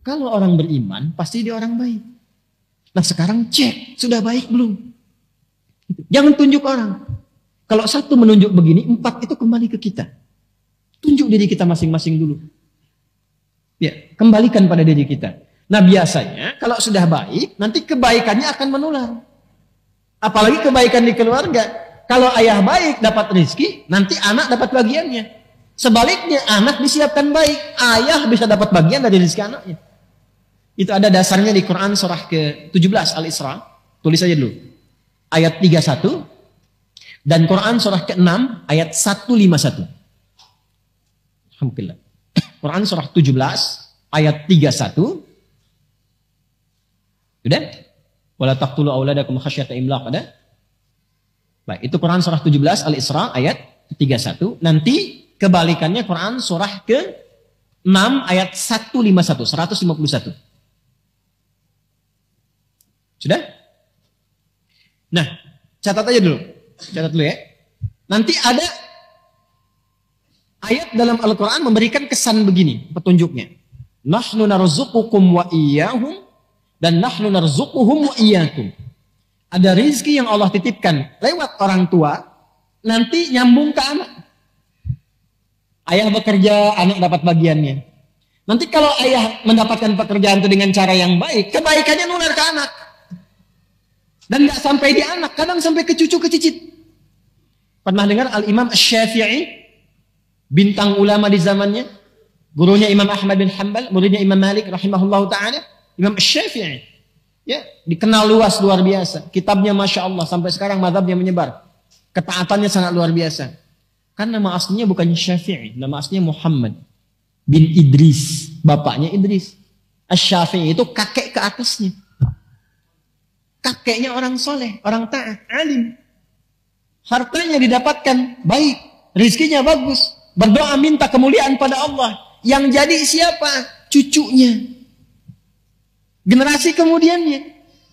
Kalau orang beriman, pasti dia orang baik. Nah sekarang cek, sudah baik belum? Jangan tunjuk orang. Kalau satu menunjuk begini, 4 itu kembali ke kita. Tunjuk diri kita masing-masing dulu. Ya, kembalikan pada diri kita. Nah biasanya kalau sudah baik, nanti kebaikannya akan menular. Apalagi kebaikan di keluarga. Kalau ayah baik dapat rezeki, nanti anak dapat bagiannya. Sebaliknya anak disiapkan baik, ayah bisa dapat bagian dari rezeki anaknya. Itu ada dasarnya di Quran surah ke-17 Al-Isra. Tulis aja dulu. Ayat 31. Dan Quran surah ke-6 ayat 151. Alhamdulillah. Quran surah 17 ayat 31. Sudah? Wala taqtulu auladakum khasyata imlaq, ada? Baik, itu Quran surah 17 Al-Isra ayat 31. Nanti kebalikannya Quran surah ke-6 ayat 151. Sudah? Nah, catat aja dulu. Catat dulu ya. Nanti ada ayat dalam Al-Quran memberikan kesan begini, petunjuknya. Nahnu narzuqukum wa iyyahum dan nahnu narzuquhum wa iyyakum. Ada rizki yang Allah titipkan lewat orang tua, nanti nyambung ke anak. Ayah bekerja, anak dapat bagiannya. Nanti kalau ayah mendapatkan pekerjaan itu dengan cara yang baik, kebaikannya nular ke anak. Dan nggak sampai di anak, kadang sampai ke cucu, ke cicit. Pernah dengar Al-Imam Asy-Syafi'i, bintang ulama di zamannya, gurunya Imam Ahmad bin Hanbal, muridnya Imam Malik rahimahullahu ta'ala, Imam Asy-Syafi'i. Ya, dikenal luas luar biasa. Kitabnya Masya Allah, sampai sekarang mazhabnya menyebar. Ketaatannya sangat luar biasa. Kan nama aslinya bukan Syafi'i, nama aslinya Muhammad bin Idris. Bapaknya Idris. Asy-Syafi'i itu kakek ke atasnya. Kakeknya orang soleh, orang taat, alim. Hartanya didapatkan baik, rizkinya bagus. Berdoa minta kemuliaan pada Allah. Yang jadi siapa? Cucunya. Generasi kemudiannya.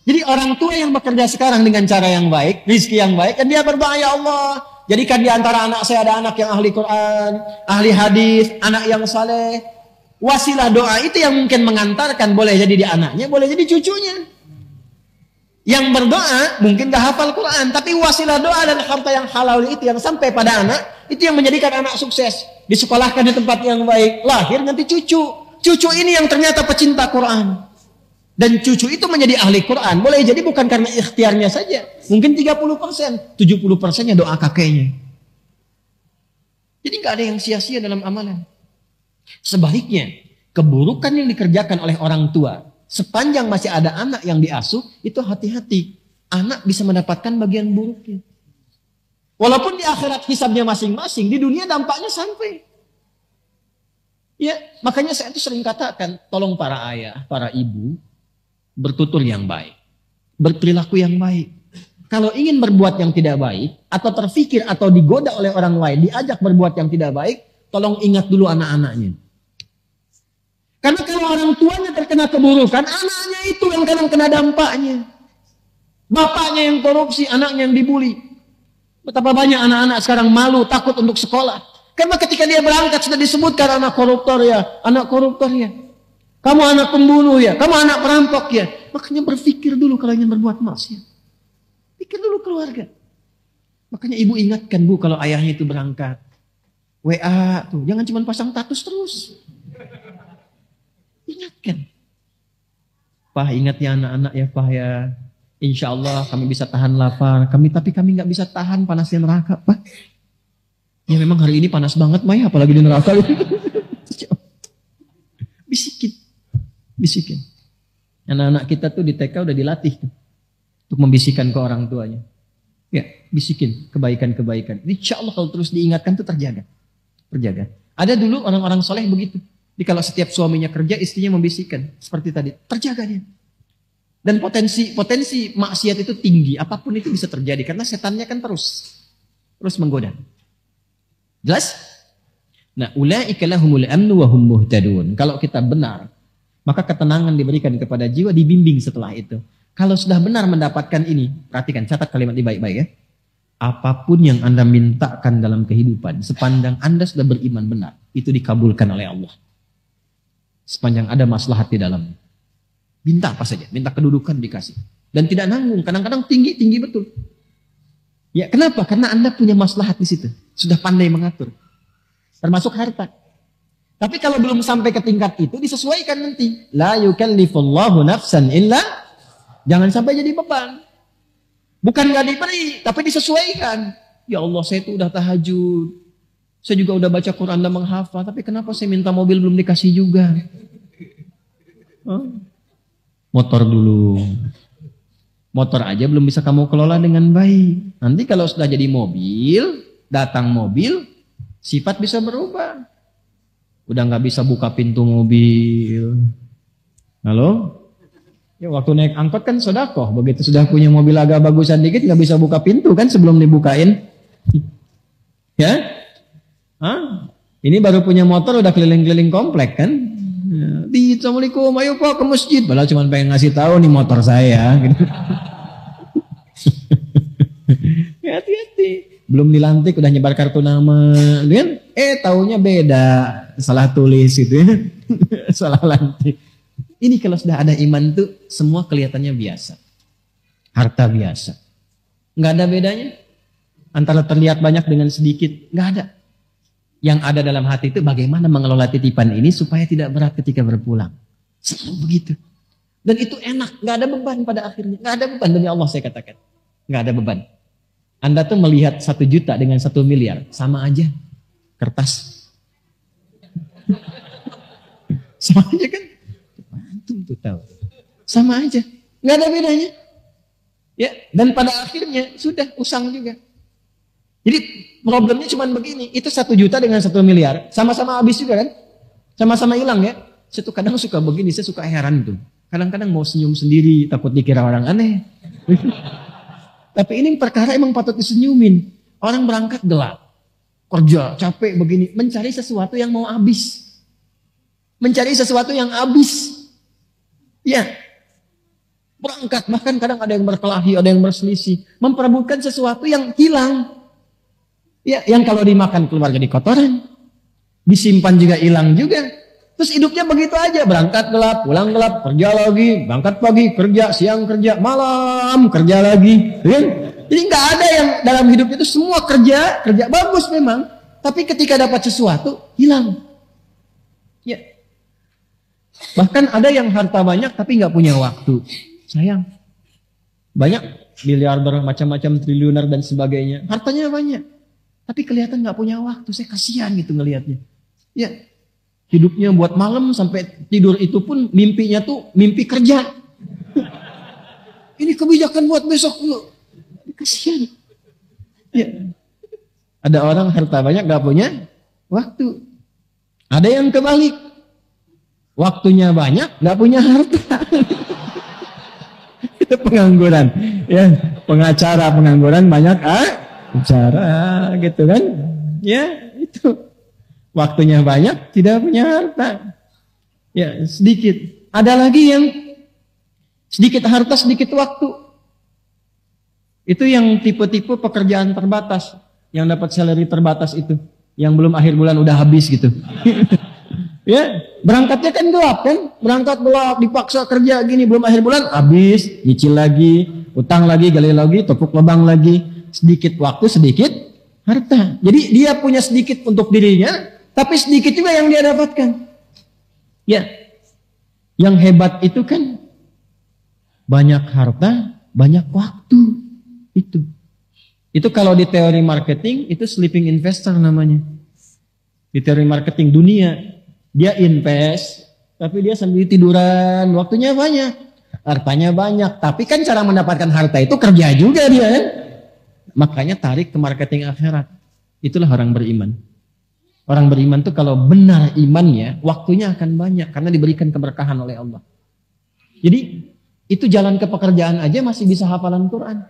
Jadi orang tua yang bekerja sekarang dengan cara yang baik, rizki yang baik, dan dia berdoa, ya Allah, jadikan di antara anak saya ada anak yang ahli Quran, ahli hadis, anak yang saleh. Wasilah doa itu yang mungkin mengantarkan, boleh jadi di anaknya, boleh jadi cucunya. Yang berdoa mungkin gak hafal Quran, tapi wasilah doa dan harta yang halal itu yang sampai pada anak, itu yang menjadikan anak sukses. Disekolahkan di tempat yang baik, lahir nanti cucu. Cucu ini yang ternyata pecinta Quran. Dan cucu itu menjadi ahli Quran. Boleh jadi bukan karena ikhtiarnya saja. Mungkin 30%, 70%-nya doa kakeknya. Jadi gak ada yang sia-sia dalam amalan. Sebaliknya, keburukan yang dikerjakan oleh orang tua, sepanjang masih ada anak yang diasuh, itu hati-hati. Anak bisa mendapatkan bagian buruknya. Walaupun di akhirat hisabnya masing-masing, di dunia dampaknya sampai. Ya, makanya saya itu sering katakan, tolong para ayah, para ibu, bertutur yang baik. Berperilaku yang baik. Kalau ingin berbuat yang tidak baik, atau terfikir atau digoda oleh orang lain, diajak berbuat yang tidak baik, tolong ingat dulu anak-anaknya. Karena kalau orang tuanya terkena keburukan, anaknya itu yang kadang kena dampaknya. Bapaknya yang korupsi, anaknya yang dibully. Betapa banyak anak-anak sekarang malu, takut untuk sekolah. Karena ketika dia berangkat sudah disebutkan anak koruptor ya, anak koruptor ya. Kamu anak pembunuh ya, kamu anak perampok ya. Makanya berpikir dulu kalau ingin berbuat maksiat. Pikir dulu keluarga. Makanya ibu ingatkan bu kalau ayahnya itu berangkat. WA tuh, jangan cuma pasang status terus. Ingatkan. Pak, ingat ya anak-anak ya Pak ya. Insya Allah kami bisa tahan lapar. Tapi kami nggak bisa tahan panasnya neraka Pak. Ya memang hari ini panas banget Maya, apalagi di neraka. Bisikin. Bisikin. Anak-anak kita tuh di TK udah dilatih tuh. Untuk membisikkan ke orang tuanya. Ya, bisikin kebaikan-kebaikan. Insya Allah kalau terus diingatkan tuh terjaga. Terjaga. Ada dulu orang-orang soleh begitu. Jadi kalau setiap suaminya kerja, istrinya membisikkan. Seperti tadi. Terjaga dia. Dan potensi maksiat itu tinggi. Apapun itu bisa terjadi. Karena setannya kan terus menggoda. Jelas? Nah, ulaika lahumul amnu wa hum muhtadun. Kalau kita benar, maka ketenangan diberikan kepada jiwa, dibimbing setelah itu. Kalau sudah benar mendapatkan ini, perhatikan, catat kalimat ini baik-baik ya. Apapun yang Anda mintakan dalam kehidupan, sepanjang Anda sudah beriman benar, itu dikabulkan oleh Allah. Sepanjang ada maslahat di dalamnya. Minta apa saja, minta kedudukan dikasih. Dan tidak nanggung, kadang-kadang tinggi betul. Ya kenapa? Karena Anda punya maslahat di situ. Sudah pandai mengatur. Termasuk harta. Tapi kalau belum sampai ke tingkat itu, disesuaikan nanti. La yukallifullahu nafsan illa. Jangan sampai jadi beban. Bukan gak diberi, tapi disesuaikan. Ya Allah, saya itu udah tahajud. Saya juga udah baca Quran dan menghafal. Tapi kenapa saya minta mobil belum dikasih juga? Motor dulu. Motor aja belum bisa kamu kelola dengan baik. Nanti kalau sudah jadi mobil, datang mobil, sifat bisa berubah. Udah nggak bisa buka pintu mobil. Halo? Ya waktu naik angkot kan sodakoh. Begitu sudah punya mobil agak bagusan dikit, nggak bisa buka pintu kan sebelum dibukain. Ya? Hah? Ini baru punya motor udah keliling-keliling komplek kan? Ya, Assalamualaikum, ayo Pak ke masjid. Padahal cuma pengen ngasih tahu nih motor saya. Gitu. Hati-hati. Belum dilantik udah nyebar kartu nama, kan? Taunya beda, salah tulis gitu ya, salah lantik. Ini kalau sudah ada iman tuh semua kelihatannya biasa, harta biasa, nggak ada bedanya antara terlihat banyak dengan sedikit, nggak ada. Yang ada dalam hati itu bagaimana mengelola titipan ini supaya tidak berat ketika berpulang. Selalu begitu. Dan itu enak, nggak ada beban pada akhirnya, nggak ada beban demi Allah saya katakan, nggak ada beban. Anda tuh melihat 1 juta dengan 1 miliar sama aja, kertas, sama aja kan? Antum tuh tahu, sama aja, nggak ada bedanya. Ya, dan pada akhirnya sudah usang juga. Jadi problemnya cuma begini, itu 1 juta dengan 1 miliar, sama-sama habis juga kan? Sama-sama hilang ya. Saya tuh kadang suka begini, saya suka heran tuh. Kadang-kadang mau senyum sendiri, takut dikira orang aneh. Tapi ini perkara emang patut disenyumin. Orang berangkat gelap, kerja, capek begini, mencari sesuatu yang mau habis. Mencari sesuatu yang habis. Ya, berangkat, bahkan kadang ada yang berkelahi, ada yang berselisih. Memperebutkan sesuatu yang hilang. Ya, yang kalau dimakan keluar jadi kotoran. Disimpan juga hilang juga. Terus hidupnya begitu aja, berangkat gelap, pulang gelap, kerja lagi, berangkat pagi, kerja, siang kerja, malam kerja lagi. Ya? Jadi nggak ada yang dalam hidup itu semua kerja bagus memang. Tapi ketika dapat sesuatu, hilang. Ya. Bahkan ada yang harta banyak tapi nggak punya waktu. Sayang. Banyak miliarder, macam-macam triliuner dan sebagainya. Hartanya banyak. Tapi kelihatan nggak punya waktu. Saya kasihan gitu ngelihatnya. Ya. Hidupnya buat malam sampai tidur itu pun mimpinya tuh mimpi kerja. Ini kebijakan buat besok dulu. Kasihan. Ya. Ada orang harta banyak gak punya waktu. Ada yang kebalik. Waktunya banyak gak punya harta. Itu pengangguran. Ya, pengacara pengangguran banyak acara gitu kan. Ya, itu. Waktunya banyak, tidak punya harta. Ya, sedikit. Ada lagi yang sedikit harta, sedikit waktu. Itu yang tipe-tipe pekerjaan terbatas. Yang dapat salary terbatas itu. Yang belum akhir bulan udah habis gitu. Ya, berangkatnya kan gelap kan? Berangkat gelap, dipaksa kerja gini, belum akhir bulan, habis. Nyicil lagi, utang lagi, gali lagi, tepuk lubang lagi. Sedikit waktu, sedikit harta. Jadi dia punya sedikit untuk dirinya, tapi sedikit juga yang dia dapatkan. Ya, yang hebat itu kan banyak harta, banyak waktu. Itu kalau di teori marketing itu sleeping investor namanya. Di teori marketing dunia, dia invest, tapi dia sambil tiduran, waktunya banyak, hartanya banyak. Tapi kan cara mendapatkan harta itu kerja juga dia kan. Makanya tarik ke marketing akhirat. Itulah orang beriman. Orang beriman tuh kalau benar imannya, waktunya akan banyak karena diberikan keberkahan oleh Allah. Jadi itu jalan ke pekerjaan aja masih bisa hafalan Quran,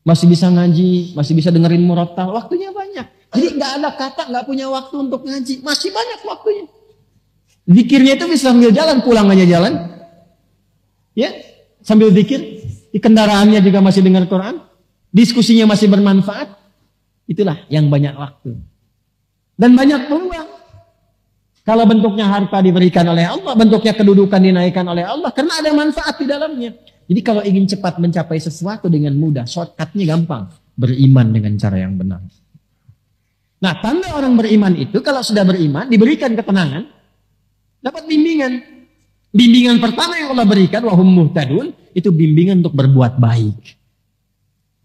masih bisa ngaji, masih bisa dengerin murattal, waktunya banyak. Jadi nggak ada kata nggak punya waktu untuk ngaji, masih banyak waktunya. Zikirnya itu bisa sambil jalan, pulang aja jalan, ya sambil zikir. Di kendaraannya juga masih dengar Quran, diskusinya masih bermanfaat. Itulah yang banyak waktu. Dan banyak peluang. Kalau bentuknya harta diberikan oleh Allah, bentuknya kedudukan dinaikkan oleh Allah, karena ada manfaat di dalamnya. Jadi kalau ingin cepat mencapai sesuatu dengan mudah, shortcutnya gampang. Beriman dengan cara yang benar. Nah, tanda orang beriman itu, kalau sudah beriman, diberikan ketenangan, dapat bimbingan. Bimbingan pertama yang Allah berikan, wahum muhtadun, itu bimbingan untuk berbuat baik.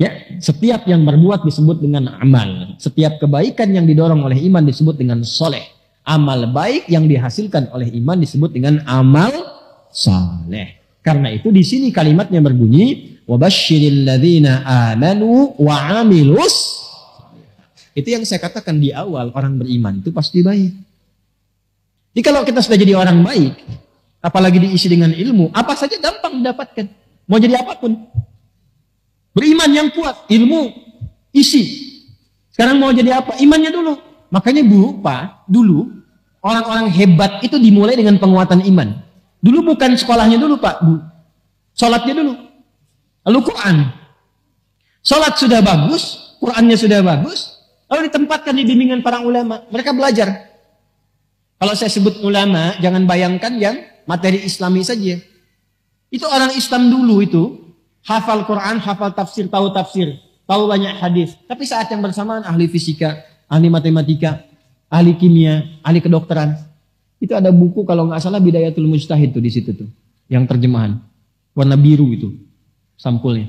Ya, setiap yang berbuat disebut dengan amal. Setiap kebaikan yang didorong oleh iman disebut dengan soleh. Amal baik yang dihasilkan oleh iman disebut dengan amal saleh. Karena itu di sini kalimatnya berbunyi wabashshiril ladzina amanu wa amilus. Itu yang saya katakan di awal, orang beriman itu pasti baik. Jadi kalau kita sudah jadi orang baik, apalagi diisi dengan ilmu, apa saja gampang mendapatkan. Mau jadi apapun. Beriman yang kuat, ilmu isi. Sekarang mau jadi apa? Imannya dulu. Makanya dulu orang-orang hebat itu dimulai dengan penguatan iman. Dulu bukan sekolahnya dulu Pak, sholatnya dulu. Lalu Quran. Sholat sudah bagus, Qurannya sudah bagus, lalu ditempatkan di bimbingan para ulama. Mereka belajar. Kalau saya sebut ulama, jangan bayangkan yang materi Islami saja. Itu orang Islam dulu itu, hafal Quran, hafal tafsir, tahu banyak hadis. Tapi saat yang bersamaan ahli fisika, ahli matematika, ahli kimia, ahli kedokteran. Itu ada buku kalau nggak salah Bidayatul Mujtahid tuh di situ tuh, yang terjemahan warna biru itu sampulnya,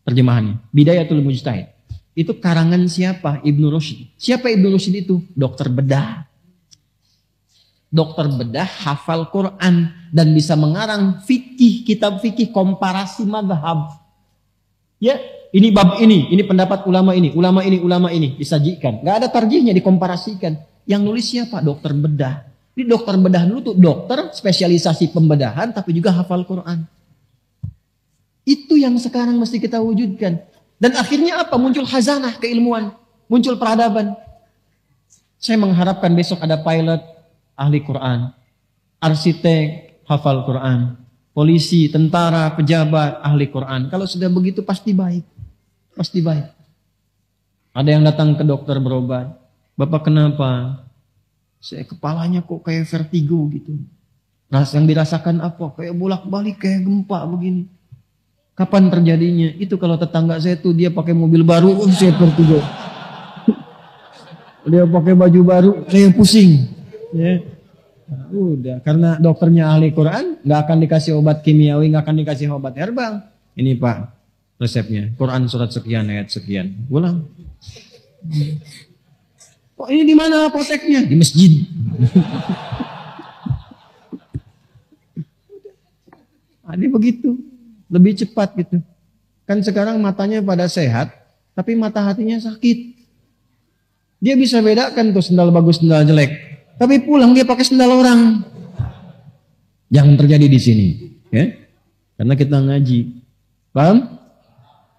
terjemahannya Bidayatul Mujtahid. Itu karangan siapa? Ibnu Rushd. Siapa Ibnu Rushd itu? Dokter bedah. Dokter bedah, hafal Quran dan bisa mengarang fikih, kitab fikih komparasi mazhab. Ya, ini bab ini pendapat ulama ini, ulama ini disajikan. Gak ada tarjihnya, dikomparasikan. Yang nulis siapa? Dokter bedah. Ini dokter bedah dulu tuh dokter spesialisasi pembedahan tapi juga hafal Quran. Itu yang sekarang mesti kita wujudkan. Dan akhirnya apa? Muncul khazanah keilmuan, muncul peradaban. Saya mengharapkan besok ada pilot ahli Quran, arsitek hafal Quran, polisi, tentara, pejabat ahli Quran. Kalau sudah begitu pasti baik. Pasti baik. Ada yang datang ke dokter berobat. Bapak kenapa? Saya kepalanya kok kayak vertigo gitu. Yang dirasakan apa? Kayak bolak-balik, kayak gempa begini. Kapan terjadinya? Itu kalau tetangga saya tuh dia pakai mobil baru, saya vertigo. Dia pakai baju baru, saya pusing. Ya. Nah, udah, karena dokternya ahli Quran, nggak akan dikasih obat kimiawi, nggak akan dikasih obat herbal. Ini Pak, resepnya. Quran surat sekian, ayat sekian. Ulang. Oh, ini di mana apoteknya? Di masjid. Ini begitu, lebih cepat gitu. Kan sekarang matanya pada sehat, tapi mata hatinya sakit. Dia bisa bedakan tuh sendal bagus, sendal jelek. Tapi pulang dia pakai sendal orang. Jangan terjadi di sini, ya. Karena kita ngaji. Paham?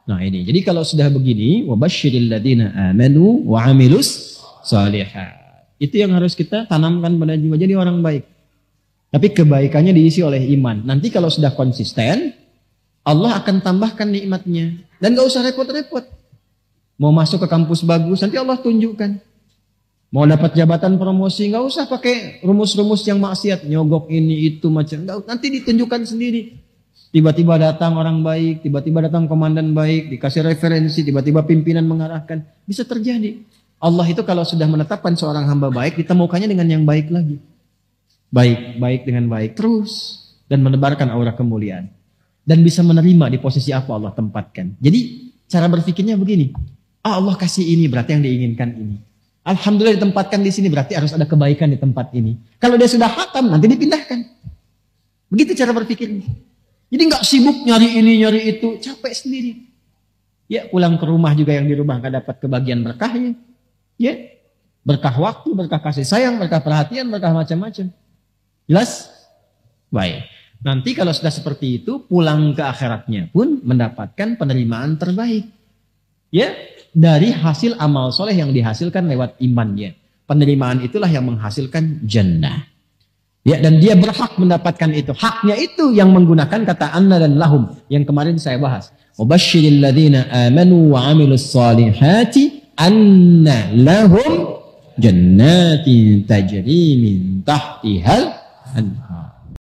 Nah ini, jadi kalau sudah begini, wabashshiril ladzina amanu wa amilus shalihat. Itu yang harus kita tanamkan pada jiwa, jadi orang baik. Tapi kebaikannya diisi oleh iman. Nanti kalau sudah konsisten, Allah akan tambahkan nikmatnya. Dan gak usah repot-repot. Mau masuk ke kampus bagus, nanti Allah tunjukkan. Mau dapat jabatan promosi, gak usah pakai rumus-rumus yang maksiat. Nyogok ini, itu, macam. Nanti ditunjukkan sendiri. Tiba-tiba datang orang baik, tiba-tiba datang komandan baik, dikasih referensi, tiba-tiba pimpinan mengarahkan. Bisa terjadi. Allah itu kalau sudah menetapkan seorang hamba baik, ditemukannya dengan yang baik lagi. Baik dengan baik terus. Dan menebarkan aura kemuliaan. Dan bisa menerima di posisi apa Allah tempatkan. Jadi cara berpikirnya begini. Allah kasih ini berarti yang diinginkan ini. Alhamdulillah ditempatkan di sini berarti harus ada kebaikan di tempat ini. Kalau dia sudah hatam nanti dipindahkan. Begitu cara berpikirnya. Jadi nggak sibuk nyari ini nyari itu, capek sendiri. Ya pulang ke rumah juga yang di rumah nggak dapat kebagian berkahnya. Ya berkah waktu, berkah kasih sayang, berkah perhatian, berkah macam-macam. Jelas? Baik. Nanti kalau sudah seperti itu, pulang ke akhiratnya pun mendapatkan penerimaan terbaik. Ya, dari hasil amal soleh yang dihasilkan lewat imannya. Penerimaan itulah yang menghasilkan jannah. Ya, dan dia berhak mendapatkan itu. Haknya itu yang menggunakan kata anna dan lahum yang kemarin saya bahas. Wabashshiril ladzina amanu wa amilus salihati anna lahum jannatin tajri min tahtihal anhar.